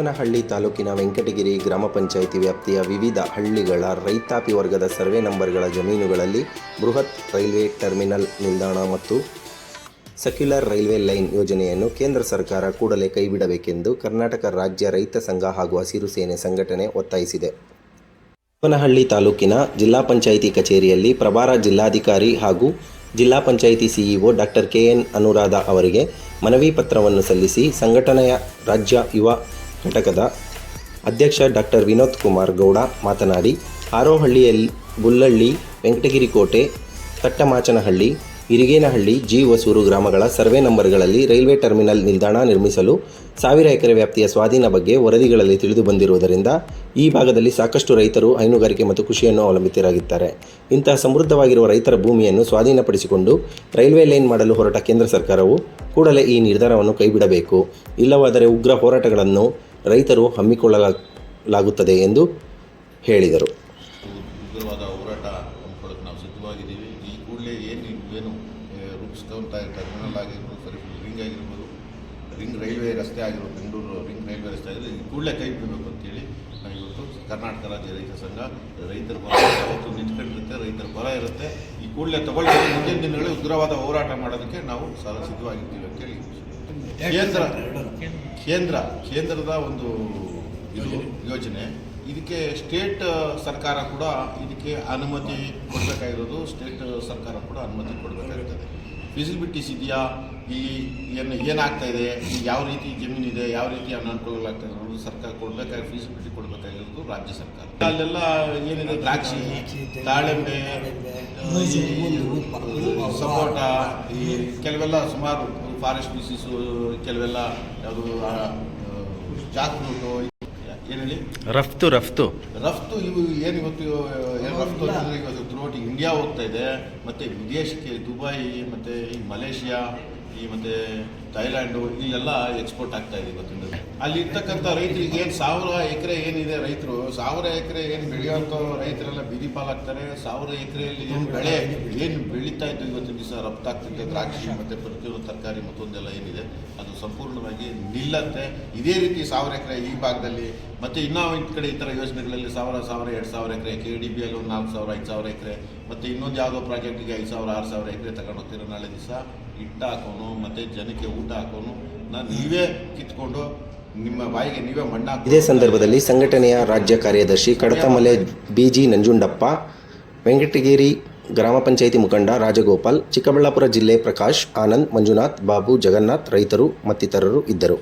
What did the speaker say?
ಬಸವನಹಳ್ಳಿ ತಾಲೂಕಿನ ವೆಂಕಟಗಿರಿ ಗ್ರಾಮ ಪಂಚಾಯಿತಿ ವ್ಯಾಪ್ತಿಯ ವಿವಿಧ ಹಳ್ಳಿಗಳ ರೈತಾಪಿ ವರ್ಗದ ಸರ್ವೆ ನಂಬರ್ಗಳ ಜಮೀನುಗಳಲ್ಲಿ ಬೃಹತ್ ರೈಲ್ವೆ ಟರ್ಮಿನಲ್ ನಿಲ್ದಾಣ ಮತ್ತು ಸರ್ಕ್ಯುಲರ್ ರೈಲ್ವೆ ಲೈನ್ ಯೋಜನೆಯನ್ನು ಕೇಂದ್ರ ಸರ್ಕಾರ ಕೂಡಲೇ ಕೈಬಿಡಬೇಕೆಂದು ಕರ್ನಾಟಕ ರಾಜ್ಯ ರೈತ ಸಂಘ ಹಾಗೂ ಹಸಿರು ಸೇನೆ ಸಂಘಟನೆ ಒತ್ತಾಯಿಸಿದೆ. ಬಸವನಹಳ್ಳಿ ತಾಲೂಕಿನ ಜಿಲ್ಲಾ ಪಂಚಾಯಿತಿ ಕಚೇರಿಯಲ್ಲಿ ಪ್ರಭಾರ ಜಿಲ್ಲಾಧಿಕಾರಿ ಹಾಗೂ ಜಿಲ್ಲಾ panchayat CEO doctor K N Anuradha ಅವರಿಗೆ ಮನವಿ ಪತ್ರವನ್ನು ಸಲ್ಲಿಸಿ ಸಂಘಟನೆಯ ರಾಜ್ಯ ಯುವ ಘಟಕದ ಅಧ್ಯಕ್ಷ ಡಾಕ್ಟರ್ ವಿನೋದ್ ಕುಮಾರ್ ಗೌಡ ಮಾತನಾಡಿ, ಹಾರೋಹಳ್ಳಿಯಲ್ಲಿ ಬುಲ್ಲಳ್ಳಿ, ವೆಂಕಟಗಿರಿ ಕೋಟೆ, ತಟ್ಟಮಾಚನಹಳ್ಳಿ, ಇರಿಗೇನಹಳ್ಳಿ, ಜಿ ಹೊಸೂರು ಗ್ರಾಮಗಳ ಸರ್ವೆ ನಂಬರ್ಗಳಲ್ಲಿ ರೈಲ್ವೆ ಟರ್ಮಿನಲ್ ನಿಲ್ದಾಣ ನಿರ್ಮಿಸಲು 1000 ಎಕರೆ ವ್ಯಾಪ್ತಿಯ ಸ್ವಾಧೀನ ಬಗ್ಗೆ ವರದಿಗಳಲ್ಲಿ ತಿಳಿದು ಬಂದಿರುವುದರಿಂದ ಈ ಭಾಗದಲ್ಲಿ ಸಾಕಷ್ಟು ರೈತರು ಹೈನುಗಾರಿಕೆ ಮತ್ತು ಕೃಷಿಯನ್ನು ಅವಲಂಬಿತರಾಗಿದ್ದಾರೆ. ಇಂತಹ ಸಮೃದ್ಧವಾಗಿರುವ ರೈತರ ಭೂಮಿಯನ್ನು ಸ್ವಾಧೀನಪಡಿಸಿಕೊಂಡು ರೈಲ್ವೆ ಲೈನ್ ಮಾಡಲು ಹೊರಟ ಕೇಂದ್ರ ಸರ್ಕಾರವು ಕೂಡಲೇ ಈ ನಿರ್ಧಾರವನ್ನು ಕೈಬಿಡಬೇಕು. ಇಲ್ಲವಾದರೆ ಉಗ್ರ ಹೋರಾಟಗಳನ್ನು ರೈತರು ಹಮ್ಮಿಕೊಳ್ಳಲಾಗುತ್ತದೆ ಎಂದು ಹೇಳಿದರು. ಈ ಕೂಡಲೇ ಏನು ರೂಪಿಸ್ಕೊಂತ ಟರ್ಮಿನಲ್ ಆಗಿರ್ಬೋದು, ಸರಿ ರಿಂಗ್ ಆಗಿರ್ಬೋದು, ರಿಂಗ್ ರೈಲ್ವೆ ರಸ್ತೆ ಆಗಿರ್ಬೋದು, ಬೆಂಗಳೂರು ರಿಂಗ್ ರೈಲ್ವೆ ರಸ್ತೆ ಆಗಿರ್ಬೋದು, ಈ ಕೂಡಲೇ ಕೈ ಬಿಡಬೇಕು ಅಂತೇಳಿ ನಾವು ಇವತ್ತು ಕರ್ನಾಟಕ ರಾಜ್ಯ ರೈತ ಸಂಘ ರೈತರ ಪರ ನಿಂತ್ಕೊಂಡಿರುತ್ತೆ, ರೈತರ ಪರ ಇರುತ್ತೆ. ಈ ಕೂಡಲೇ ತಗೊಳ್ಳಿ, ಮುಂದಿನ ದಿನಗಳಲ್ಲಿ ಉಗ್ರವಾದ ಹೋರಾಟ ಮಾಡೋದಕ್ಕೆ ನಾವು ಸಿದ್ಧವಾಗಿರ್ತೀವಿ ಅಂತೇಳಿ ಕೇಂದ್ರದ ಒಂದು ಇದು ಯೋಜನೆ. ಇದಕ್ಕೆ ಸ್ಟೇಟ್ ಸರ್ಕಾರ ಕೂಡ ಇದಕ್ಕೆ ಅನುಮತಿ ಕೊಡಬೇಕಾಗಿರೋದು, ಸ್ಟೇಟ್ ಸರ್ಕಾರ ಕೂಡ ಅನುಮತಿ ಕೊಡಬೇಕಾಗ್ತದೆ. ಫಿಸಿಬಿಲಿಟೀಸ್ ಇದೆಯಾ, ಇಲ್ಲಿ ಏನಾಗ್ತಾ ಇದೆ, ಯಾವ ರೀತಿ ಜಮೀನಿದೆ, ಯಾವ ರೀತಿ ಅನುಕೂಲಗಳಾಗ್ತದೆ ಅನ್ನೋದು ಸರ್ಕಾರ ಕೊಡಬೇಕಾಗಿ ಫಿಸಿಬಿಲಿಟಿ ಕೊಡಬೇಕಾಗಿರೋದು ರಾಜ್ಯ ಸರ್ಕಾರ. ಅಲ್ಲೆಲ್ಲ ಏನಿದೆ, ದ್ರಾಕ್ಷಿ, ದಾಳಿಂಬೆ, ಸಪೋಟ, ಈ ಕೆಲವೆಲ್ಲ ಸುಮಾರು ಫಾರೆಸ್ಟ್ ಡಿಸೀಸು, ಕೆಲವೆಲ್ಲ ಯಾವುದು ಜಾಕ್ ಫ್ರೂಟು, ಏನೇಳಿ ರಫ್ತು ಇವು ಏನು ಇವತ್ತು ರಫ್ತು ಅಂದರೆ ಇವತ್ತು ಥ್ರೂಔಟ್ ಇಂಡಿಯಾ ಹೋಗ್ತಾ ಇದೆ. ಮತ್ತು ವಿದೇಶಕ್ಕೆ ದುಬೈ ಮತ್ತು ಈ ಮಲೇಷಿಯಾ, ಈ ಮತ್ತು ಥೈಲ್ಯಾಂಡು, ಇಲ್ಲೆಲ್ಲ ಎಕ್ಸ್ಪೋರ್ಟ್ ಆಗ್ತಾ ಇದೆ ಇವತ್ತಿನ. ಅಲ್ಲಿ ಇರ್ತಕ್ಕಂಥ ರೈತರಿಗೆ ಏನು 1000 ಎಕರೆ ಏನಿದೆ, ರೈತರು 1000 ಎಕರೆ ಏನು ಬೆಳೆಯುವಂಥ ರೈತರೆಲ್ಲ ಬೀದಿ ಪಾಲಾಗ್ತಾರೆ. 1000 ಎಕರೆಯಲ್ಲಿ ಏನು ಬೆಳೆ ಏನು ಬೆಳೀತಾ ಇದ್ದು ಇವತ್ತಿನ ದಿವಸ ರಫ್ತಾಗ್ತಿದೆ, ದ್ರಾಕ್ಷಿ ಮತ್ತು ಪ್ರತಿಯೊಂದು ತರಕಾರಿ ಮತ್ತೊಂದೆಲ್ಲ ಏನಿದೆ ಅದು ಸಂಪೂರ್ಣವಾಗಿ ನಿಲ್ಲತ್ತೆ. ಇದೇ ರೀತಿ 1000 ಎಕರೆ ಈ ಭಾಗದಲ್ಲಿ, ಮತ್ತು ಇನ್ನೂ ಈ ಕಡೆ ಈ ಥರ ಯೋಜನೆಗಳಲ್ಲಿ 1000, 2000 ಎಕರೆ, KDBಯಲ್ಲಿ ಒಂದು 4000, 5000 ಎಕರೆ, ಮತ್ತು ಇನ್ನೊಂದು ಯಾವುದೋ ಪ್ರಾಜೆಕ್ಟಿಗೆ 5000, 6000 ಎಕರೆ ತಗೊಂಡು ಹೋಗ್ತೀರ. ನಾಳೆ ದಿವಸ ಹಿಟ್ಟು ಹಾಕೋನು ಮತ್ತು ಜನಕ್ಕೆ ಊಟ ಹಾಕೋನು ನೀವೇ ಕಿತ್ಕೊಂಡು ನಿಮ್ಮ ಬಾಯಿಗೆ ನೀವೇ ಮಣ್ಣು. ಇದೇ ಸಂದರ್ಭದಲ್ಲಿ ಸಂಘಟನೆಯ ರಾಜ್ಯ ಕಾರ್ಯದರ್ಶಿ ಕಡತಮಲೆ BG ನಂಜುಂಡಪ್ಪ, ವೆಂಕಟಗಿರಿ ಗ್ರಾಮ ಪಂಚಾಯಿತಿ ಮುಖಂಡ ರಾಜಗೋಪಾಲ್, ಚಿಕ್ಕಬಳ್ಳಾಪುರ ಜಿಲ್ಲೆ ಪ್ರಕಾಶ್, ಆನಂದ್, ಮಂಜುನಾಥ್, ಬಾಬು, ಜಗನ್ನಾಥ್, ರೈತರು ಮತ್ತಿತರರು ಇದ್ದರು.